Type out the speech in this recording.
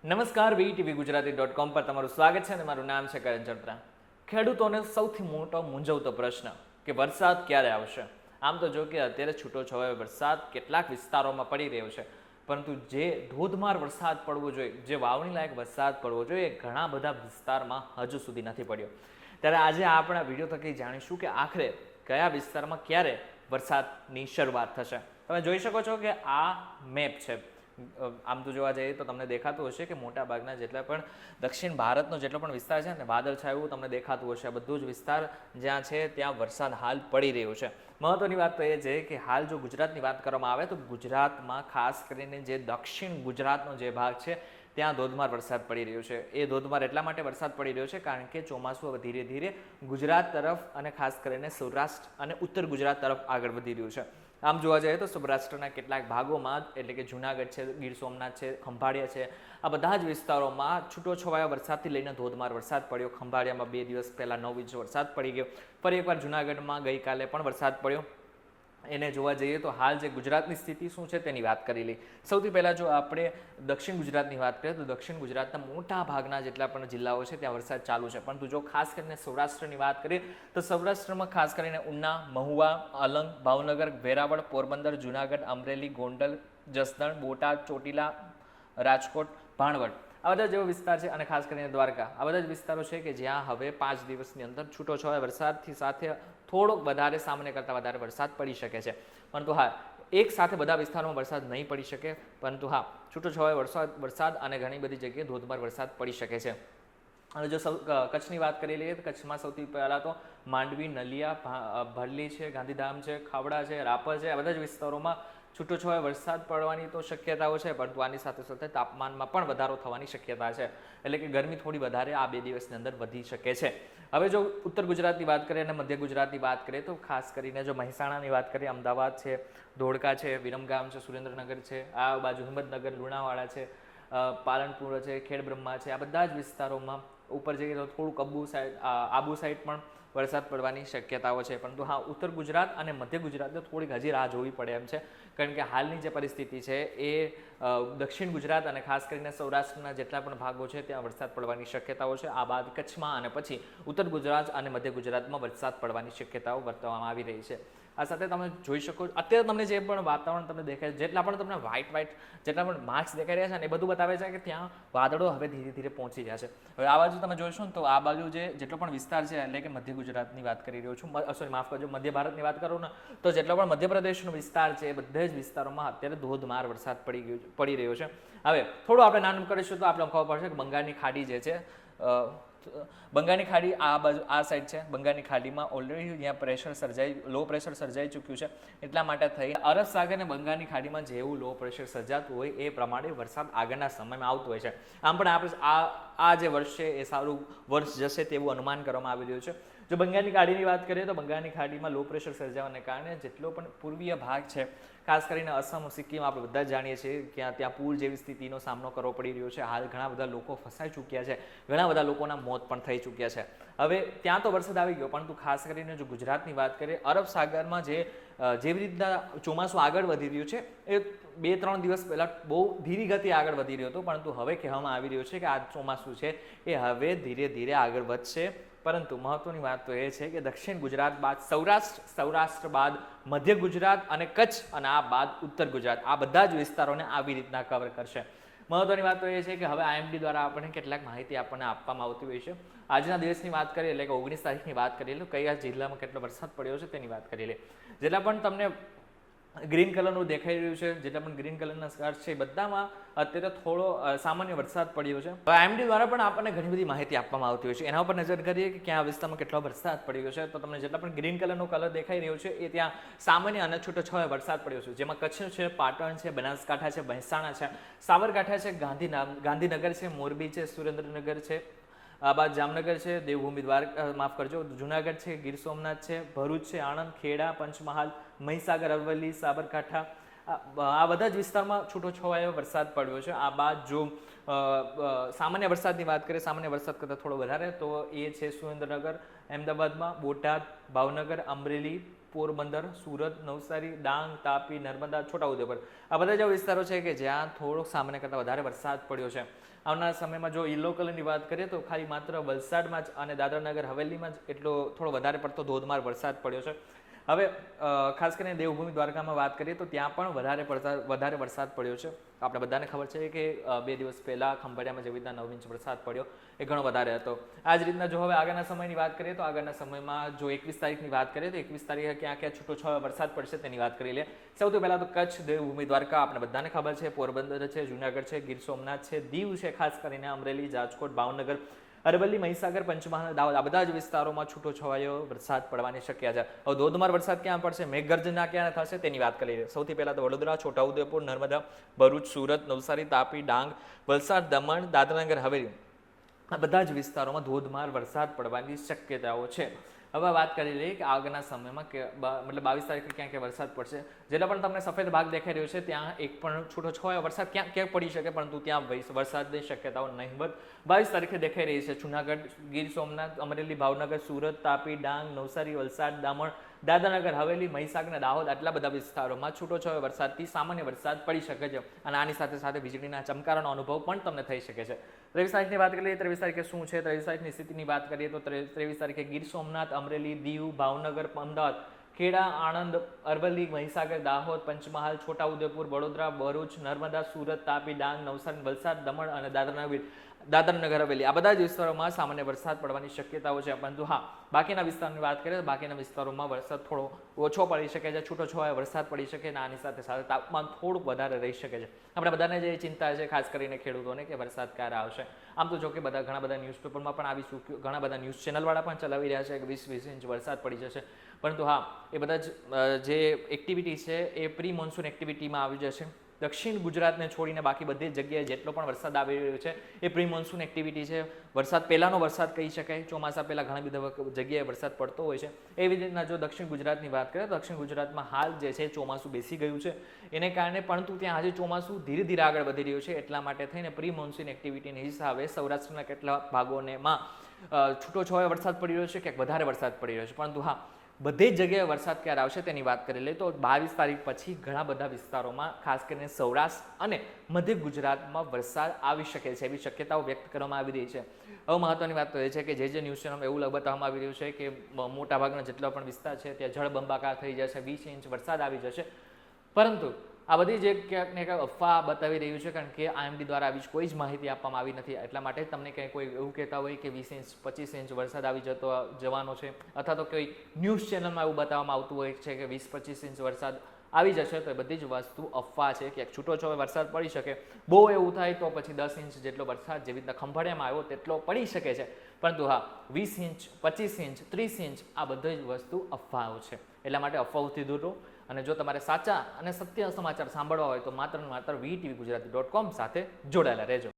નમસ્કાર, વીટીવી ગુજરાતી.com પર તમારું સ્વાગત છે અને મારું નામ છે કરણ ચડત્રા. ખેડૂતોને સૌથી મોટો મૂંઝવતો પ્રશ્ન કે વરસાદ ક્યારે આવશે. આમ તો જો કે અત્યારે છૂટો છવાયો વરસાદ કેટલાક વિસ્તારોમાં પડી રહ્યો છે, પરંતુ જે ધોધમાર વરસાદ પડવો જોઈએ, જે વાવણી લાયક વરસાદ પડવો જોઈએ, એ ઘણા બધા વિસ્તારમાં હજુ સુધી નથી પડ્યો. ત્યારે આજે આપણા વિડીયો થકી જાણીશું કે આખરે કયા વિસ્તારમાં ક્યારે વરસાદની શરૂઆત થશે. તમે જોઈ શકો છો કે આ મેપ છે. આમ તો જોવા જઈએ તો તમને દેખાતું હશે કે મોટા ભાગના જેટલા પણ દક્ષિણ ભારતનો જેટલો પણ વિસ્તાર છે ને વાદળછાયું તમને દેખાતું હશે. બધું જ વિસ્તાર જ્યાં છે ત્યાં વરસાદ હાલ પડી રહ્યો છે. મહત્વની વાત તો એ છે કે હાલ જો ગુજરાતની વાત કરવામાં આવે તો ગુજરાતમાં ખાસ કરીને જે દક્ષિણ ગુજરાતનો જે ભાગ છે ત્યાં ધોધમાર વરસાદ પડી રહ્યો છે. એ ધોધમાર એટલા માટે વરસાદ પડી રહ્યો છે કારણ કે ચોમાસું હવે ધીરે ધીરે ગુજરાત તરફ અને ખાસ કરીને સૌરાષ્ટ્ર અને ઉત્તર ગુજરાત તરફ આગળ વધી રહ્યું છે. આમ જોવા જઈએ તો સૌરાષ્ટ્રના કેટલાક ભાગોમાં એટલે કે જુનાગઢ છે, ગીર સોમનાથ છે, ખંભાળિયા છે, આ બધા જ વિસ્તારોમાં છૂટો છવાયો વરસાદથી લઈને ધોધમાર વરસાદ પડ્યો. ખંભાળિયામાં 2 દિવસ પહેલા 9 ઇંચ વરસાદ પડી ગયો. ફરી એકવાર જુનાગઢમાં ગઈકાલે પણ વરસાદ પડ્યો. એને જોવા જઈએ તો હાલ જે ગુજરાતની સ્થિતિ શું છે તેની વાત કરી લઈએ. સૌથી પહેલાં જો આપણે દક્ષિણ ગુજરાતની વાત કરીએ તો દક્ષિણ ગુજરાતના મોટા ભાગના જેટલા પણ જિલ્લાઓ છે ત્યાં વરસાદ ચાલુ છે, પરંતુ જો ખાસ કરીને સૌરાષ્ટ્રની વાત કરીએ તો સૌરાષ્ટ્રમાં ખાસ કરીને ઉના, મહુવા, અલંગ, ભાવનગર, વેરાવળ, પોરબંદર, જુનાગઢ, અમરેલી, ગોંડલ, જસદણ, બોટાદ, ચોટીલા, રાજકોટ, ભાણવડ આ બધા જેવો વિસ્તાર છે અને ખાસ કરીને દ્વારકા આ બધા જ વિસ્તારો છે કે જ્યાં હવે 5 દિવસની અંદર છૂટો છવાયો વરસાદથી સાથે થોડોક વધારે સામાન્ય કરતાં વધારે વરસાદ પડી શકે છે. પરંતુ હા, એક સાથે બધા વિસ્તારોમાં વરસાદ નહીં પડી શકે, પરંતુ હા છૂટો છવાયો વરસાદ અને ઘણી બધી જગ્યાએ ધોધમાર વરસાદ પડી શકે છે. અને જો કચ્છની વાત કરી લઈએ તો કચ્છમાં સૌથી પહેલાં તો માંડવી, નલિયા, ભરલી છે, ગાંધીધામ છે, ખાવડા છે, રાપર છે, આ બધા જ વિસ્તારોમાં છૂટો છવાયો વરસાદ પડવાની તો શક્યતાઓ છે, પરંતુ આની સાથે સાથે તાપમાનમાં પણ વધારો થવાની શક્યતા છે. એટલે કે ગરમી થોડી વધારે આ 2 દિવસની અંદર વધી શકે છે. હવે જો ઉત્તર ગુજરાતની વાત કરીએ અને મધ્ય ગુજરાતની વાત કરીએ તો ખાસ કરીને જો મહેસાણાની વાત કરીએ, અમદાવાદ છે, ધોળકા છે, વિરમગામ છે, સુરેન્દ્રનગર છે, આ બાજુ હિંમતનગર, લુણાવાડા છે, પાલનપુર છે, ખેડબ્રહ્મા છે, આ બધા જ વિસ્તારોમાં ઉપર જઈએ તો થોડુંક આબુ સાઈડ પણ વરસાદ પડવાની શક્યતાઓ છે. પરંતુ હા, ઉત્તર ગુજરાત અને મધ્ય ગુજરાતને થોડીક હજી રાહ જોવી પડે એમ છે, કારણ કે હાલની જે પરિસ્થિતિ છે એ દક્ષિણ ગુજરાત અને ખાસ કરીને સૌરાષ્ટ્રના જેટલા પણ ભાગો છે ત્યાં વરસાદ પડવાની શક્યતાઓ છે. આ બાદ કચ્છમાં અને પછી ઉત્તર ગુજરાત અને મધ્ય ગુજરાતમાં વરસાદ પડવાની શક્યતાઓ વર્તવામાં આવી રહી છે. આ સાથે તમે જોઈ શકો અત્યારે તમને જે પણ વાતાવરણ તમને દેખાય, જેટલા પણ તમને વ્હાઇટ જેટલા પણ માર્ક્સ દેખાઈ રહ્યા છે ને એ બધું બતાવે છે કે ત્યાં વાદળો હવે ધીરે ધીરે પહોંચી રહ્યા છે. હવે આ બાજુ તમે જોઈશો ને તો આ બાજુ જેટલો પણ વિસ્તાર છે એટલે કે મધ્ય ગુજરાતની વાત કરી રહ્યો છું, સોરી માફ કરજો, મધ્ય ભારતની વાત કરું ને તો જેટલો પણ મધ્યપ્રદેશનો વિસ્તાર છે એ બધા જ વિસ્તારોમાં અત્યારે ધોધમાર વરસાદ પડી રહ્યો છે. હવે થોડું આપણે નાનું કરીશું તો આપણે ખબર પડશે કે બંગાળની ખાડી જે છે, બંગાળની ખાડી આ બાજુ આ સાઈડ છે. બંગાળની ખાડીમાં ઓલરેડી અહીંયા લો પ્રેશર સર્જાઈ ચૂક્યું છે. એટલા માટે થઈ અરબ સાગર અને બંગાળની ખાડીમાં જેવું લો પ્રેશર સર્જાતું હોય એ પ્રમાણે વરસાદ આગળના સમયમાં આવતો હોય છે. આમ પણ આપણે આ જે વર્ષ છે એ સારું વર્ષ જશે તેવું અનુમાન કરવામાં આવી રહ્યું છે. જો બંગાળની ખાડીની વાત કરીએ તો બંગાળની ખાડીમાં લો પ્રેશર સર્જાવાને કારણે જેટલો પણ પૂર્વીય ભાગ છે, ખાસ કરીને અસમ, સિક્કિમ, આપણે બધા જ જાણીએ છીએ કે ત્યાં પૂર જેવી સ્થિતિનો સામનો કરવો પડી રહ્યો છે. હાલ ઘણા બધા લોકો ફસાઈ ચૂક્યા છે, ઘણા બધા લોકોના મોત પણ થઈ ચૂક્યા છે. હવે ત્યાં તો વરસાદ આવી ગયો, પરંતુ ખાસ કરીને જો ગુજરાતની વાત કરીએ, અરબ સાગરમાં જેવી રીતના ચોમાસું આગળ વધી રહ્યું છે એ 2-3 દિવસ પહેલાં બહુ ધીરી ગતિ આગળ વધી રહ્યો હતો, પરંતુ હવે કહેવામાં આવી રહ્યું છે કે આ ચોમાસું છે એ હવે ધીરે ધીરે આગળ વધશે. પરંતુ મહત્વની વાત તો એ છે કે દક્ષિણ ગુજરાત બાદ સૌરાષ્ટ્ર બાદ મધ્ય ગુજરાત અને કચ્છ અને આ બાદ ઉત્તર ગુજરાત આ બધા જ વિસ્તારોને આવી રીતના કવર કરશે. મહત્વની વાત તો એ છે કે હવે IMD દ્વારા આપણને કેટલાક માહિતી આપણને આપવામાં આવતી હોય છે. આજના દિવસની વાત કરીએ એટલે કે 19 તારીખની વાત કરીએ તો કયા જિલ્લામાં કેટલો વરસાદ પડ્યો છે તેની વાત કરી લે. જેટલા પણ તમને ગ્રીન કલરનું દેખાઈ રહ્યું છે, જેટલા પણ ગ્રીન કલરના સ્ટાર છે, બધામાં અત્યારે થોડો સામાન્ય વરસાદ પડ્યો છે. IMD દ્વારા પણ આપણને ઘણી બધી માહિતી આપવામાં આવતી હોય છે. એના ઉપર નજર કરીએ કે ક્યાં વિસ્તારમાં કેટલો વરસાદ પડ્યો છે તો તમને જેટલા પણ ગ્રીન કલરનો કલર દેખાઈ રહ્યો છે એ ત્યાં સામાન્ય અને છૂટો છવાયો વરસાદ પડ્યો છે, જેમાં કચ્છ છે, પાટણ છે, બનાસકાંઠા છે, મહેસાણા છે, સાબરકાંઠા છે, ગાંધીનગર છે, મોરબી છે, સુરેન્દ્રનગર છે, આ બાદ જામનગર છે, દેવભૂમિ જુનાગઢ છે, ગીર સોમનાથ છે, ભરૂચ છે, આણંદ, ખેડા, પંચમહાલ, મહીસાગર, અરવલ્લી, સાબરકાંઠા આ બધા જ વિસ્તારમાં છૂટો છવાયો વરસાદ પડ્યો છે. આ બાદ જો સામાન્ય વરસાદની વાત કરીએ, સામાન્ય વરસાદ કરતાં થોડો વધારે તો એ છે સુરેન્દ્રનગર, અમદાવાદમાં, બોટાદ, ભાવનગર, અમરેલી, પોરબંદર, સુરત, નવસારી, ડાંગ, તાપી, નર્મદા, છોટાઉદેપુર આ બધા જેવા વિસ્તારો છે કે જ્યાં થોડોક સામાન્ય કરતાં વધારે વરસાદ પડ્યો છે. આવનારા સમયમાં જો ઇલોકલની વાત કરીએ તો ખાલી માત્ર વલસાડમાં જ અને દાદરાનગર હવેલીમાં જ એટલો થોડો વધારે પડતો ધોધમાર વરસાદ પડ્યો છે. હવે ખાસ કરીને દેવભૂમિ દ્વારકામાં વાત કરીએ તો ત્યાં પણ વધારે વરસાદ પડ્યો છે. આપણે બધાને ખબર છે કે 2 દિવસ પહેલા ખંભાળિયામાં જેવી રીતના 9 ઇંચ વરસાદ પડ્યો એ ઘણો વધારે હતો. આ જ રીતના જો હવે આગળના સમયની વાત કરીએ તો આગળના સમયમાં જો 21 તારીખની વાત કરીએ તો 21 તારીખે ક્યાં ક્યાં છૂટો વરસાદ પડશે તેની વાત કરી લે. સૌથી પહેલા તો કચ્છ, દેવભૂમિ દ્વારકા આપણે બધાને ખબર છે, પોરબંદર છે, જુનાગઢ છે, ગીર સોમનાથ છે, દીવ છે, ખાસ કરીને અમરેલી, રાજકોટ, ભાવનગર, અરવલ્લી, મહીસાગર, પંચમહાલ, દાહોદ આ બધા જ વિસ્તારોમાં છૂટો છવાયો વરસાદ પડવાની શક્યતા છે. હવે ધોધમાર વરસાદ ક્યાં પડશે, મેઘગર્જના ક્યાં થશે તેની વાત કરીએ. સૌથી પહેલા તો વડોદરા, છોટાઉદેપુર, નર્મદા, ભરૂચ, સુરત, નવસારી, તાપી, ડાંગ, વલસાડ, દમણ, દાદરાનગર હવેલી આ બધા જ વિસ્તારોમાં ધોધમાર વરસાદ પડવાની શક્યતાઓ છે. હવે વાત કરી લઈએ કે આગળના સમયમાં મતલબ 22 તારીખે ક્યાં ક્યાં વરસાદ પડશે. જેટલા પણ તમને સફેદ ભાગ દેખાઈ રહ્યો છે ત્યાં એક પણ છૂટો છવાયો વરસાદ ક્યાંક ક્યાંક પડી શકે, પરંતુ ત્યાં વરસાદની શક્યતાઓ નહીંવત 22 તારીખે દેખાઈ રહી છે. જુનાગઢ, ગીર સોમનાથ, અમરેલી, ભાવનગર, સુરત, તાપી, ડાંગ, નવસારી, વલસાડ, દમણ, દાદરાનગર હવેલી, મહીસાગર અને દાહોદ આટલા બધા વિસ્તારોમાં છૂટો છવાયો વરસાદથી સામાન્ય વરસાદ પડી શકે છે અને આની સાથે સાથે વીજળીના ચમકારાનો અનુભવ પણ તમને થઈ શકે છે. 23 તારીખની વાત કરીએ 23 તારીખે શું છે, 23 તારીખની સ્થિતિની વાત કરીએ તો 23 તારીખે ગીર સોમનાથ, અમરેલી, દીવ, ભાવનગર, અમદાવાદ, ખેડા, આણંદ, અરવલ્લી, મહીસાગર, દાહોદ, પંચમહાલ, છોટાઉદેપુર, વડોદરા, ભરૂચ, નર્મદા, સુરત, તાપી, ડાંગ, નવસારી, વલસાડ, દમણ અને દાદરાનગર હવેલી આ બધા જ વિસ્તારોમાં સામાન્ય વરસાદ પડવાની શક્યતાઓ છે. પરંતુ હા, બાકીના વિસ્તારોની વાત કરીએ તો બાકીના વિસ્તારોમાં વરસાદ થોડો ઓછો પડી શકે છે, છૂટો છવાયો વરસાદ પડી શકે અને આની સાથે સાથે તાપમાન થોડુંક વધારે રહી શકે છે. આપણે બધાને જે ચિંતા છે ખાસ કરીને ખેડૂતોને કે વરસાદ ક્યારે આવશે. આમ તો જો કે ઘણા બધા ન્યૂઝપેપરમાં પણ આવી ચૂક્યું, ઘણા બધા ન્યૂઝ ચેનલવાળા પણ ચલાવી રહ્યા છે કે 20 ઇંચ વરસાદ પડી જશે. પરંતુ હા, એ બધા જ જે એક્ટિવિટી છે એ પ્રી મોન્સૂન એક્ટિવિટીમાં આવી જશે. દક્ષિણ ગુજરાતને છોડીને બાકી બધી જગ્યાએ જેટલો પણ વરસાદ આવી રહ્યો છે એ પ્રી મોન્સૂન એક્ટિવિટી છે. વરસાદ પહેલાંનો વરસાદ કહી શકાય. ચોમાસા પહેલાં ઘણી બધી જગ્યાએ વરસાદ પડતો હોય છે. એવી રીતના જો દક્ષિણ ગુજરાતની વાત કરીએ તો દક્ષિણ ગુજરાતમાં હાલ જે છે ચોમાસું બેસી ગયું છે એને કારણે, પરંતુ ત્યાં આજે ચોમાસું ધીરે ધીરે આગળ વધી રહ્યું છે. એટલા માટે થઈને પ્રી મોન્સૂન એક્ટિવિટીના હિસાબે સૌરાષ્ટ્રના કેટલાક ભાગોમાં છૂટો છવાયો વરસાદ પડી રહ્યો છે, ક્યાંક વધારે વરસાદ પડી રહ્યો છે. પરંતુ હા, બધી જ જગ્યાએ વરસાદ ક્યારે આવશે તેની વાત કરી લઈએ તો 22 તારીખ પછી ઘણા બધા વિસ્તારોમાં ખાસ કરીને સૌરાષ્ટ્ર અને મધ્ય ગુજરાતમાં વરસાદ આવી શકે છે એવી શક્યતાઓ વ્યક્ત કરવામાં આવી રહી છે. હવે મહત્વની વાત તો એ છે કે જે ન્યૂઝ ચેનલમાં એવું બતાવવામાં આવી રહ્યું છે કે મોટાભાગના જેટલા પણ વિસ્તાર છે ત્યાં જળબંબાકાર થઈ જશે, 20 ઇંચ વરસાદ આવી જશે. પરંતુ આ બધી જે ક્યાંક ને ક્યાંક અફવા બતાવી રહ્યું છે, કારણ કે IMD દ્વારા આવી કોઈ જ માહિતી આપવામાં આવી નથી. એટલા માટે જ તમને કંઈ કોઈ એવું કહેતા હોય કે 20 ઇંચ 25 ઇંચ વરસાદ આવી જવાનો છે, અથવા તો કોઈ ન્યૂઝ ચેનલમાં એવું બતાવવામાં આવતું હોય છે કે 20-25 ઇંચ વરસાદ આવી જશે, તો એ બધી જ વસ્તુ અફવા છે. ક્યાંક છૂટો છવાયો વરસાદ પડી શકે, બહુ એવું થાય તો પછી 10 ઇંચ જેટલો વરસાદ જેવી રીતના ખંભાળિયામાં આવ્યો તેટલો પડી શકે છે. પરંતુ હા, 20 ઇંચ, 25 ઇંચ, 30 ઇંચ આ બધી જ વસ્તુ અફવાઓ છે. એટલા માટે અફવાઓથી દૂર રહો. અને જો તમારે સાચા અને સત્ય સમાચાર સાંભળવા હોય તો માત્ર VTV Gujarati.com સાથે જોડાયેલા રહેજો.